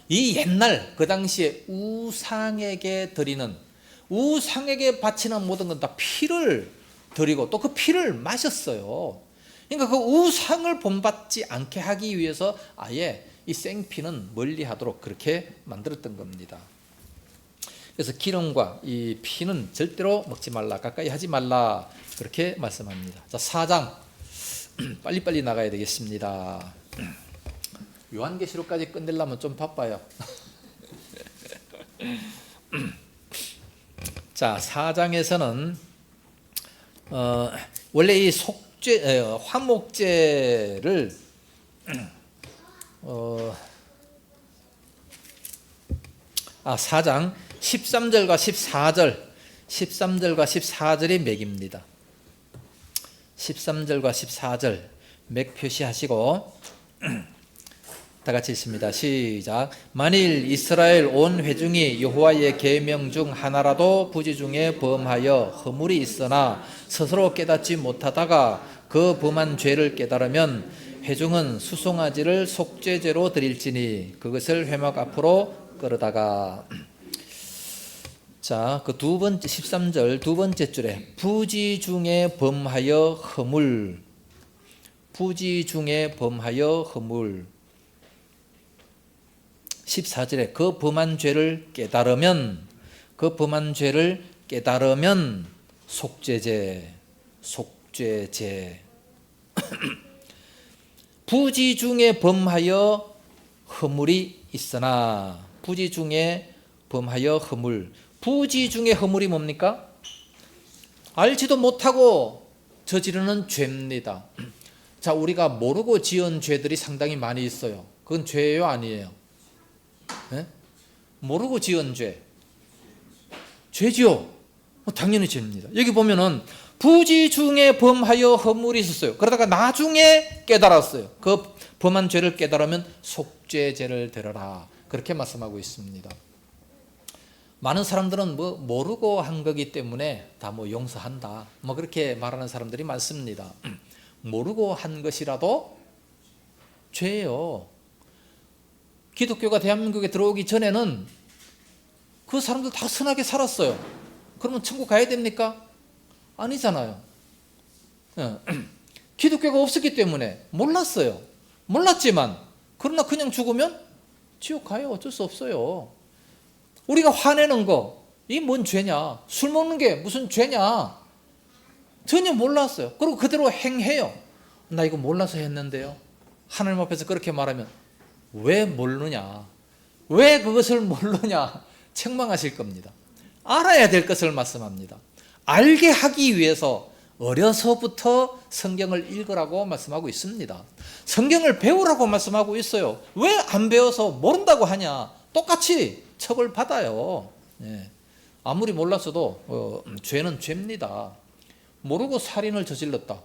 이 옛날 그 당시에 우상에게 바치는 모든 건 다 피를 드리고 또 그 피를 마셨어요. 그러니까 그 우상을 본받지 않게 하기 위해서 아예 이 생피는 멀리하도록 그렇게 만들었던 겁니다. 그래서 기름과 이 피는 절대로 먹지 말라, 가까이 하지 말라, 그렇게 말씀합니다. 자, 4장 빨리빨리 나가야 되겠습니다. 요한계시록까지 끝내려면 좀 바빠요. 자, 4장에서는 원래 이 화목제를 4장 13절과 14절이 맥입니다. 13절과 14절 맥 표시하시고 다 같이 읽습니다. 시작. 만일 이스라엘 온 회중이 여호와의 계명 중 하나라도 부지 중에 범하여 허물이 있으나 스스로 깨닫지 못하다가 그 범한 죄를 깨달으면 회중은 수송아지를 속죄제로 드릴지니 그것을 회막 앞으로 끌어다가. 자, 그 13절 두 번째 줄에 부지 중에 범하여 허물, 부지 중에 범하여 허물. 14절에 그 범한 죄를 깨달으면 속죄제. 부지 중에 범하여 허물이 있으나, 부지 중에 범하여 허물. 부지 중에 허물이 뭡니까? 알지도 못하고 저지르는 죄입니다. 자, 우리가 모르고 지은 죄들이 상당히 많이 있어요. 그건 죄예요, 아니에요? 네? 모르고 지은 죄지요. 당연히 죄입니다. 여기 보면은 부지 중에 범하여 허물이 있었어요. 그러다가 나중에 깨달았어요. 그 범한 죄를 깨달으면 속죄제를 드려라, 그렇게 말씀하고 있습니다. 많은 사람들은 모르고 한 거기 때문에 다 용서한다, 그렇게 말하는 사람들이 많습니다. 모르고 한 것이라도 죄예요. 기독교가 대한민국에 들어오기 전에는 그 사람들 다 선하게 살았어요. 그러면 천국 가야 됩니까? 아니잖아요. 기독교가 없었기 때문에 몰랐어요. 몰랐지만 그러나 그냥 죽으면 지옥 가요. 어쩔 수 없어요. 우리가 화내는 거, 이 뭔 죄냐? 술 먹는 게 무슨 죄냐? 전혀 몰랐어요. 그리고 그대로 행해요. 나 이거 몰라서 했는데요. 하나님 앞에서 그렇게 말하면 왜 모르느냐? 왜 그것을 모르냐? 책망하실 겁니다. 알아야 될 것을 말씀합니다. 알게 하기 위해서 어려서부터 성경을 읽으라고 말씀하고 있습니다. 성경을 배우라고 말씀하고 있어요. 왜 안 배워서 모른다고 하냐? 똑같이 처벌받아요. 예. 아무리 몰랐어도 죄는 죄입니다. 모르고 살인을 저질렀다,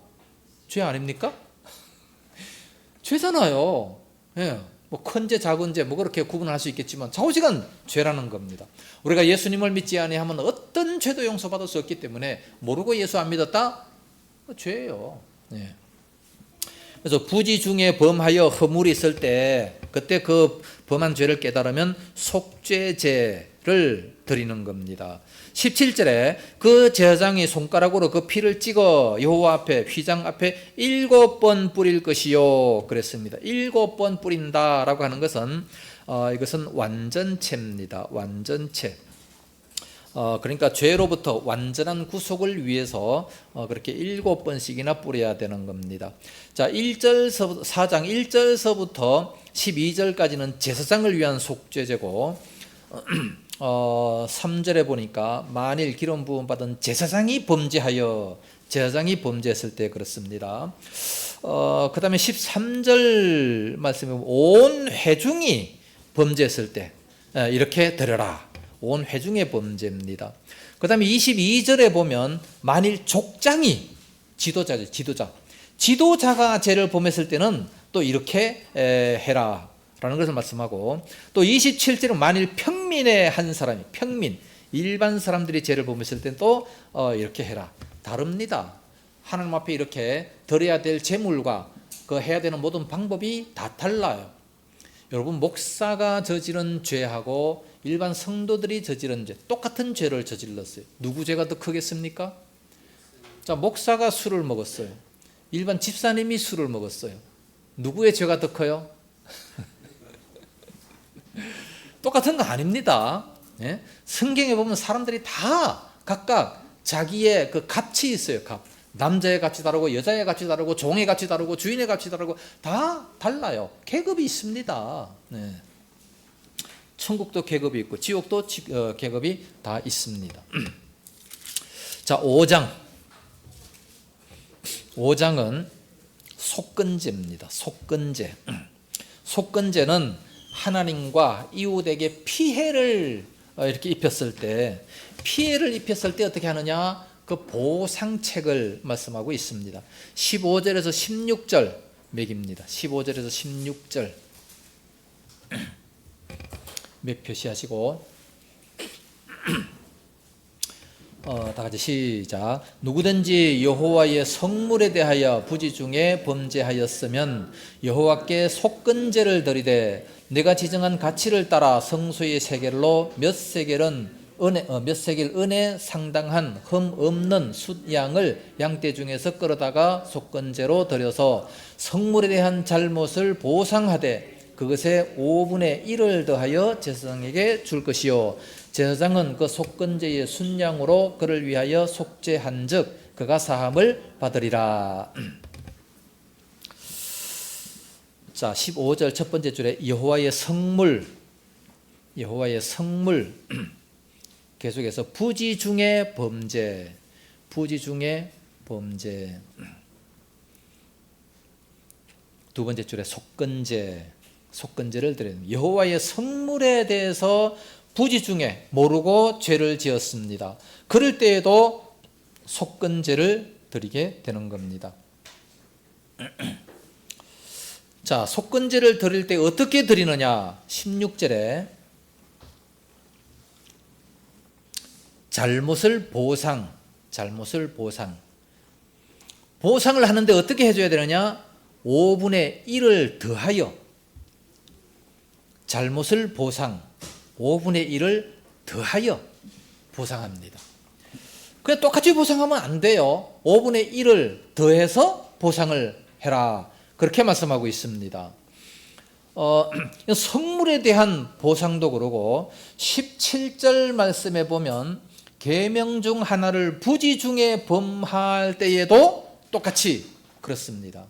죄 아닙니까? 죄잖아요. 예. 큰 죄, 작은 죄, 그렇게 구분할 수 있겠지만 좌우지간 죄라는 겁니다. 우리가 예수님을 믿지 아니하면 어떤 죄도 용서받을 수 없기 때문에 모르고 예수 안 믿었다? 죄예요. 예. 그래서 부지 중에 범하여 허물이 있을 때, 그때 그 범한 죄를 깨달으면 속죄제를 드리는 겁니다. 17절에 그 제사장이 손가락으로 그 피를 찍어 여호와 앞에, 휘장 앞에 7번 뿌릴 것이요, 그랬습니다. 7번 뿌린다라고 하는 것은 이것은 완전체입니다. 완전체. 그러니까 죄로부터 완전한 구속을 위해서 그렇게 7번씩이나 뿌려야 되는 겁니다. 자, 4장 1절서부터 12절까지는 제사장을 위한 속죄제고, 3절에 보니까 만일 기름 부음 받은 제사장이 범죄했을 때 그렇습니다. 그 다음에 13절 말씀에 보면 온 회중이 범죄했을 때 이렇게 드려라. 온 회중의 범죄입니다. 그 다음에 22절에 보면 만일 족장이 지도자죠. 지도자가 죄를 범했을 때는 또 이렇게 해라 라는 것을 말씀하고, 또 27절은 만일 평민의 한 사람이, 평민 일반 사람들이 죄를 범했을 때는 또 이렇게 해라. 다릅니다. 하나님 앞에 이렇게 드려야 될 제물과 그 해야 되는 모든 방법이 다 달라요. 여러분, 목사가 저지른 죄하고 일반 성도들이 저지른 죄, 똑같은 죄를 저질렀어요. 누구 죄가 더 크겠습니까? 자, 목사가 술을 먹었어요. 일반 집사님이 술을 먹었어요. 누구의 죄가 더 커요? 똑같은 거 아닙니다. 예? 성경에 보면 사람들이 다 각각 자기의 그 값이 있어요. 값. 남자의 값이 다르고 여자의 값이 다르고 종의 값이 다르고 주인의 값이 다르고 다 달라요. 계급이 있습니다. 네. 천국도 계급이 있고 지옥도 계급이 다 있습니다. 자, 5장은 속건제입니다. 속건제는 하나님과 이웃에게 피해를 이렇게 입혔을 때 어떻게 하느냐? 그 보상책을 말씀하고 있습니다. 15절에서 16절 맥입니다. 15절에서 16절 맥 표시하시고 다 같이 시작. 누구든지 여호와의 성물에 대하여 부지 중에 범죄하였으면 여호와께 속건제를 드리되 내가 지정한 가치를 따라 성소의 세겔로 몇 세겔 은에 상당한 흠 없는 숫양을 양떼 중에서 끌어다가 속건제로 드려서 성물에 대한 잘못을 보상하되 그것의 5분의 1을 더하여 제사장에게 줄 것이요 제사장은 그 속건제의 순양으로 그를 위하여 속죄한즉 그가 사함을 받으리라. 자, 15절 첫 번째 줄에 여호와의 성물 계속해서 부지 중에 범죄. 두 번째 줄에 속건제를 드리는, 여호와의 성물에 대해서 부지 중에 모르고 죄를 지었습니다. 그럴 때에도 속건제를 드리게 되는 겁니다. 자, 속건제를 드릴 때 어떻게 드리느냐? 16절에 잘못을 보상을 하는데 어떻게 해줘야 되느냐? 5분의 1을 더하여 잘못을 5분의 1을 더하여 보상합니다. 그냥 똑같이 보상하면 안 돼요. 5분의 1을 더해서 보상을 해라. 그렇게 말씀하고 있습니다. 성물에 대한 보상도 그러고 17절 말씀에 보면 계명 중 하나를 부지 중에 범할 때에도 똑같이 그렇습니다.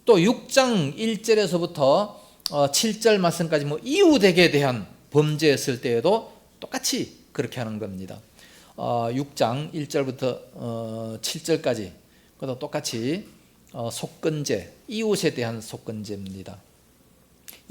또 6장 1절에서부터 7절 말씀까지 이웃에게 대한 범죄했을 때에도 똑같이 그렇게 하는 겁니다. 6장 1절부터 7절까지 그것도 똑같이 속건제, 이웃에 대한 속건제입니다.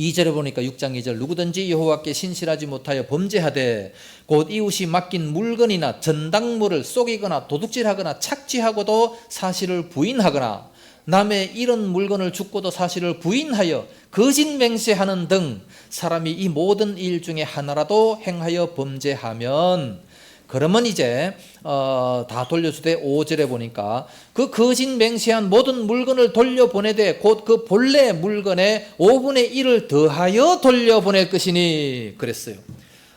2절에 보니까 6장 2절 누구든지 여호와께 신실하지 못하여 범죄하되 곧 이웃이 맡긴 물건이나 전당물을 속이거나 도둑질하거나 착취하고도 사실을 부인하거나 남의 이런 물건을 줍고도 사실을 부인하여 거짓 맹세하는 등 사람이 이 모든 일 중에 하나라도 행하여 범죄하면 그러면 이제 다 돌려주되 5절에 보니까 그 거짓 맹세한 모든 물건을 돌려보내되 곧 그 본래 물건의 5분의 1을 더하여 돌려보낼 것이니 그랬어요.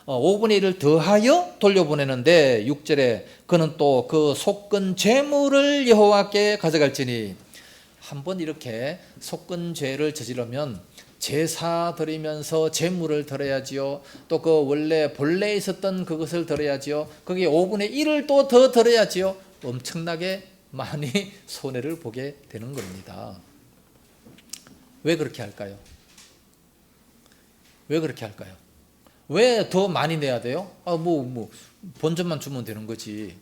5분의 1을 더하여 돌려보내는데 6절에 그는 또 그 속건 죄물을 여호와께 가져갈지니, 한번 이렇게 속건 죄를 저지르면 제사 드리면서 제물을 드려야지요. 또 그 원래 본래 있었던 그것을 드려야지요. 거기에 5분의 1을 또 더 드려야지요. 엄청나게 많이 손해를 보게 되는 겁니다. 왜 그렇게 할까요? 왜 더 많이 내야 돼요? 본전만 주면 되는 거지.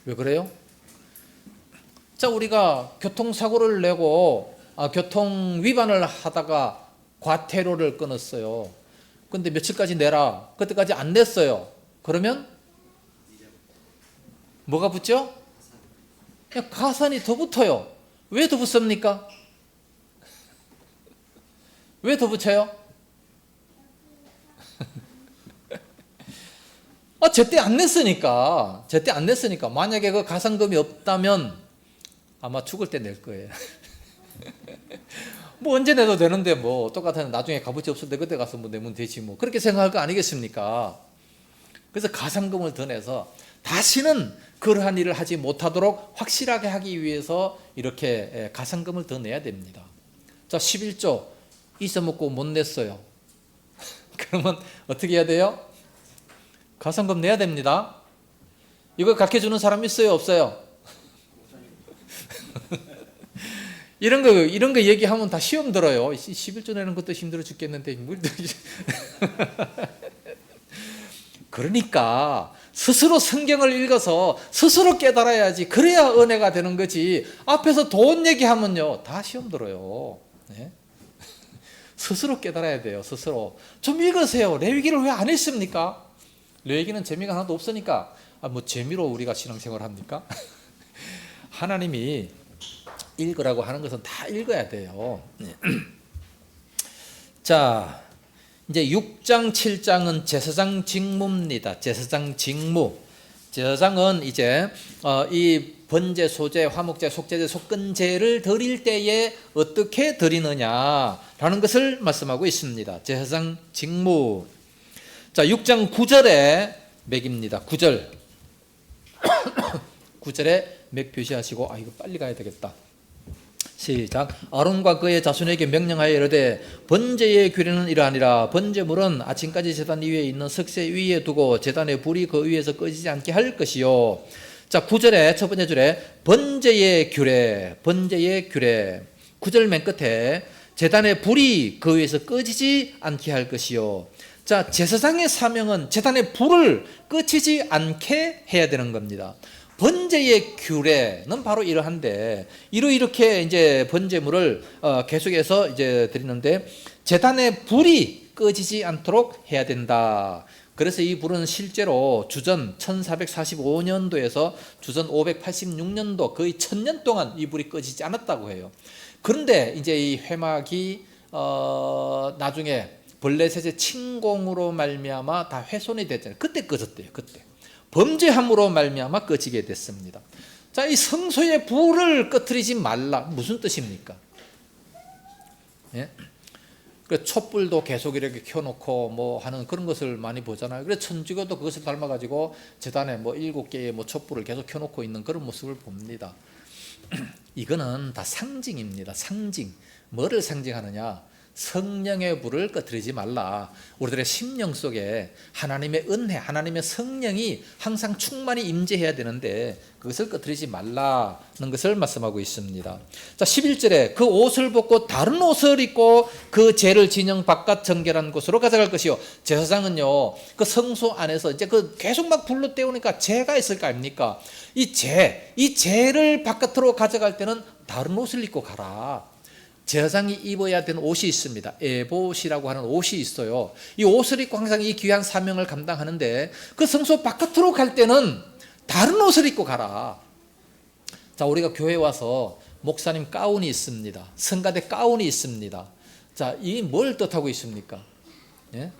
왜 그래요? 자, 우리가 교통사고를 내고 교통 위반을 하다가 과태료를 끊었어요. 근데 며칠까지 내라. 그때까지 안 냈어요. 그러면 뭐가 붙죠? 그냥 가산이 더 붙어요. 왜 더 붙습니까? 왜 더 붙여요? 제때 안 냈으니까. 제때 안 냈으니까. 만약에 그 가산금이 없다면 아마 죽을 때 낼 거예요. 뭐 언제 내도 되는데 뭐 똑같은 나중에 값어치 없을 때 그때 가서 뭐 내면 되지 뭐 그렇게 생각할 거 아니겠습니까? 그래서 가산금을 더 내서 다시는 그러한 일을 하지 못하도록 확실하게 하기 위해서 이렇게 가산금을 더 내야 됩니다. 자, 11조 잊어먹고 못 냈어요. 그러면 어떻게 해야 돼요? 가산금 내야 됩니다. 이거 가르쳐주는 사람 있어요, 없어요? 이런 거 얘기하면 다 시험 들어요. 11조 내는 것도 힘들어 죽겠는데. 그러니까 스스로 성경을 읽어서 스스로 깨달아야지. 그래야 은혜가 되는 거지. 앞에서 돈 얘기하면요, 다 시험 들어요. 네? 스스로 깨달아야 돼요. 스스로. 좀 읽으세요. 레위기를 왜 안 읽습니까? 레위기는 재미가 하나도 없으니까. 뭐 재미로 우리가 신앙생활을 합니까? 하나님이 읽으라고 하는 것은 다 읽어야 돼요. 자, 이제 6장, 7장은 제사장 직무입니다. 제사장 직무. 제사장은 이제 이 번제, 소제, 화목제, 속제제, 속건제를 드릴 때에 어떻게 드리느냐라는 것을 말씀하고 있습니다. 제사장 직무. 자, 6장 9절에 맥입니다. 9절. 9절에 맥 표시하시고 이거 빨리 가야 되겠다. 시작. 아론과 그의 자손에게 명령하여 이르되 번제의 규례는 이러하니라. 번제물은 아침까지 제단 위에 있는 석쇠 위에 두고 제단의 불이 그 위에서 꺼지지 않게 할 것이요. 자, 9절에 첫 번째 줄에 번제의 규례, 번제의 규례. 9절 맨 끝에 제단의 불이 그 위에서 꺼지지 않게 할 것이요. 자, 제사장의 사명은 제단의 불을 꺼지지 않게 해야 되는 겁니다. 번제의 규례는 바로 이러한데, 이렇게 이제 번제물을 계속해서 이제 드리는데, 제단의 불이 꺼지지 않도록 해야 된다. 그래서 이 불은 실제로 주전 1445년도에서 주전 586년도 거의 1000년 동안 이 불이 꺼지지 않았다고 해요. 그런데 이제 이 회막이 나중에 블레셋의 침공으로 말미암아 다 훼손이 됐잖아요. 그때 꺼졌대요. 그때. 범죄함으로 말미암아 꺼지게 됐습니다. 자, 이 성소의 불을 꺼트리지 말라. 무슨 뜻입니까? 예? 그 촛불도 계속 이렇게 켜놓고 뭐 하는 그런 것을 많이 보잖아요. 그래서 천주교도 그것을 닮아가지고 재단에 뭐 7개의 뭐 촛불을 계속 켜놓고 있는 그런 모습을 봅니다. 이거는 다 상징입니다. 상징. 뭐를 상징하느냐? 성령의 불을 꺼트리지 말라. 우리들의 심령 속에 하나님의 은혜, 하나님의 성령이 항상 충만히 임재해야 되는데 그것을 꺼트리지 말라는 것을 말씀하고 있습니다. 자, 11절에 그 옷을 벗고 다른 옷을 입고 그 제를 진영 바깥 정결한 곳으로 가져갈 것이요. 제사장은요, 그 성소 안에서 이제 그 계속 막 불로 때우니까 재가 있을 거 아닙니까? 이 재를 바깥으로 가져갈 때는 다른 옷을 입고 가라. 제사장이 입어야 되는 옷이 있습니다. 에봇이라고 하는 옷이 있어요. 이 옷을 입고 항상 이 귀한 사명을 감당하는데 그 성소 바깥으로 갈 때는 다른 옷을 입고 가라. 자, 우리가 교회 와서 목사님 가운이 있습니다. 성가대 가운이 있습니다. 자, 이 뭘 뜻하고 있습니까? 예?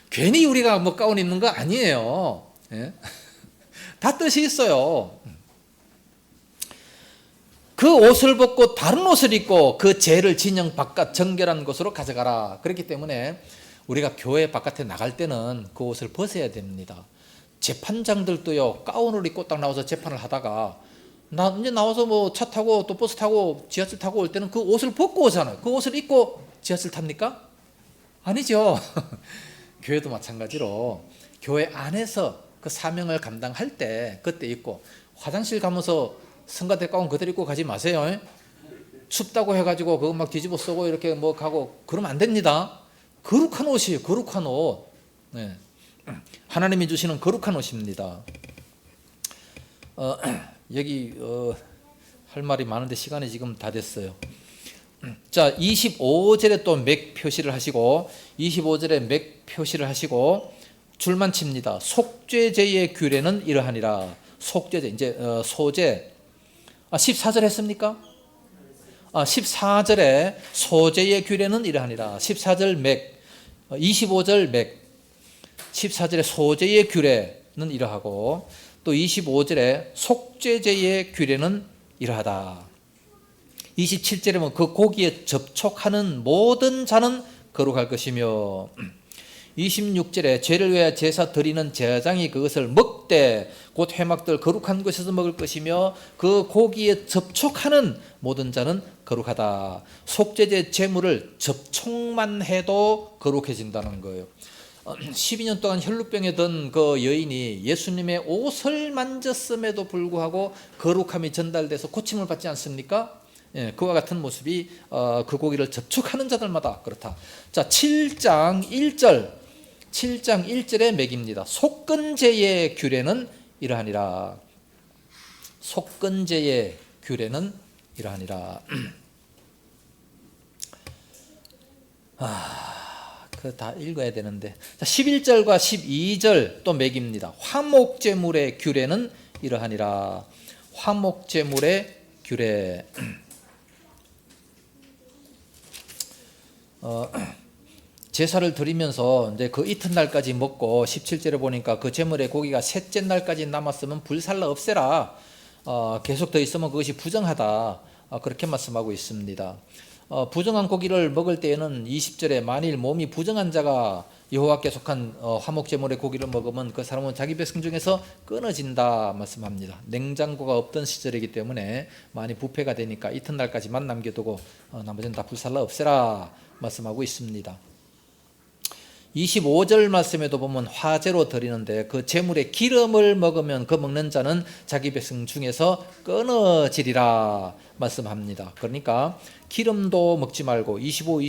괜히 우리가 뭐 가운 입는 거 아니에요. 예? 다 뜻이 있어요. 그 옷을 벗고 다른 옷을 입고 그 제를 진영 바깥 정결한 곳으로 가져가라. 그렇기 때문에 우리가 교회 바깥에 나갈 때는 그 옷을 벗어야 됩니다. 재판장들도요, 가운을 입고 딱 나와서 재판을 하다가 이제 나와서 뭐 차 타고 또 버스 타고 지하철 타고 올 때는 그 옷을 벗고 오잖아요. 그 옷을 입고 지하철 탑니까? 아니죠. 교회도 마찬가지로 교회 안에서 그 사명을 감당할 때 그때 입고, 화장실 가면서 성가대 가운 그대로 입고 가지 마세요. 춥다고 해가지고 그거 막 뒤집어 쓰고 이렇게 뭐 가고 그러면 안 됩니다. 거룩한 옷이에요. 거룩한 옷. 네. 하나님이 주시는 거룩한 옷입니다. 여기 할 말이 많은데 시간이 지금 다 됐어요. 자, 25절에 또 맥 표시를 하시고 25절에 맥 표시를 하시고 줄만 칩니다. 속죄제의 규례는 이러하니라. 속죄제 이제 소제 14절 했습니까? 14절에 소제의 규례는 이러하니라. 14절 맥 25절 맥 14절에 소제의 규례는 이러하고 또 25절에 속죄제의 규례는 이러하다. 27절에 보면 그 고기에 접촉하는 모든 자는 거룩할 것이며 26절에 죄를 위하여 제사 드리는 제사장이 그것을 먹되 곧 회막들 거룩한 곳에서 먹을 것이며 그 고기에 접촉하는 모든 자는 거룩하다. 속죄제 제물을 접촉만 해도 거룩해진다는 거예요. 12년 동안 혈루병에 든 그 여인이 예수님의 옷을 만졌음에도 불구하고 거룩함이 전달돼서 고침을 받지 않습니까? 예, 그와 같은 모습이 그 고기를 접촉하는 자들마다 그렇다. 자, 7장 1절의 맥입니다. 속건제의 규례는 이러하니라. 속건제의 규례는 이러하니라. 그거 다 읽어야 되는데. 자, 11절과 12절 또 맥입니다. 화목제물의 규례는 이러하니라. 화목제물의 규례. 제사를 드리면서 이제 그 이튿날까지 먹고 17절에 보니까 그 제물의 고기가 셋째 날까지 남았으면 불살라 없애라. 계속 더 있으면 그것이 부정하다. 그렇게 말씀하고 있습니다. 부정한 고기를 먹을 때에는 20절에 만일 몸이 부정한 자가 여호와께 속한 화목제물의 고기를 먹으면 그 사람은 자기 백성 중에서 끊어진다 말씀합니다. 냉장고가 없던 시절이기 때문에 많이 부패가 되니까 이튿날까지만 남겨두고 나머지는 다 불살라 없애라 말씀하고 있습니다. 25절 말씀에도 보면 화제로 드리는데 그 제물의 기름을 먹으면 그 먹는 자는 자기 백성 중에서 끊어지리라 말씀합니다. 그러니까 기름도 먹지 말고 26,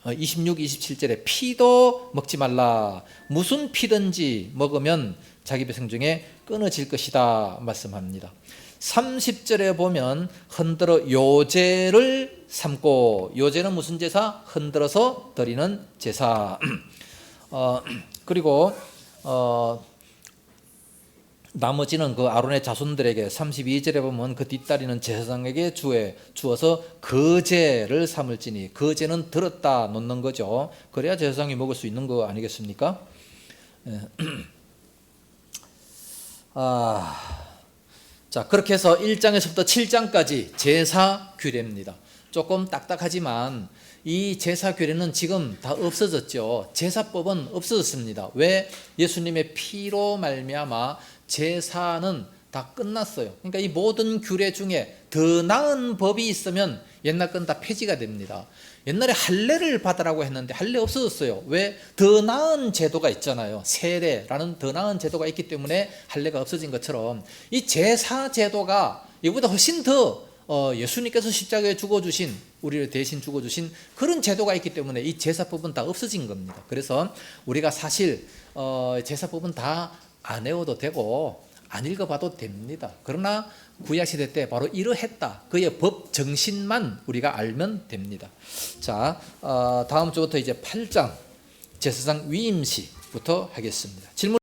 27절에 피도 먹지 말라. 무슨 피든지 먹으면 자기 백성 중에 끊어질 것이다 말씀합니다. 30절에 보면 흔들어 요제를 삼고, 요제는 무슨 제사? 흔들어서 드리는 제사. 그리고 나머지는 그 아론의 자손들에게 32절에 보면 그 뒷다리는 제사장에게 주어서 거제를 삼을지니, 거제는 들었다 놓는 거죠. 그래야 제사장이 먹을 수 있는 거 아니겠습니까? 자, 그렇게 해서 1장에서부터 7장까지 제사 규례입니다. 조금 딱딱하지만 이 제사 규례는 지금 다 없어졌죠. 제사법은 없어졌습니다. 왜? 예수님의 피로 말미암아 제사는 다 끝났어요. 그러니까 이 모든 규례 중에 더 나은 법이 있으면 옛날 건 다 폐지가 됩니다. 옛날에 할례를 받으라고 했는데 할례 없어졌어요. 왜? 더 나은 제도가 있잖아요. 세례라는 더 나은 제도가 있기 때문에 할례가 없어진 것처럼 이 제사 제도가 이보다 훨씬 더 예수님께서 십자가에 죽어주신, 우리를 대신 죽어주신 그런 제도가 있기 때문에 이 제사법은 다 없어진 겁니다. 그래서 우리가 사실 제사법은 다 안 외워도 되고 안 읽어봐도 됩니다. 그러나 구약시대 때 바로 이러했다, 그의 법 정신만 우리가 알면 됩니다. 자, 다음 주부터 이제 8장 제사장 위임식부터 하겠습니다. 질문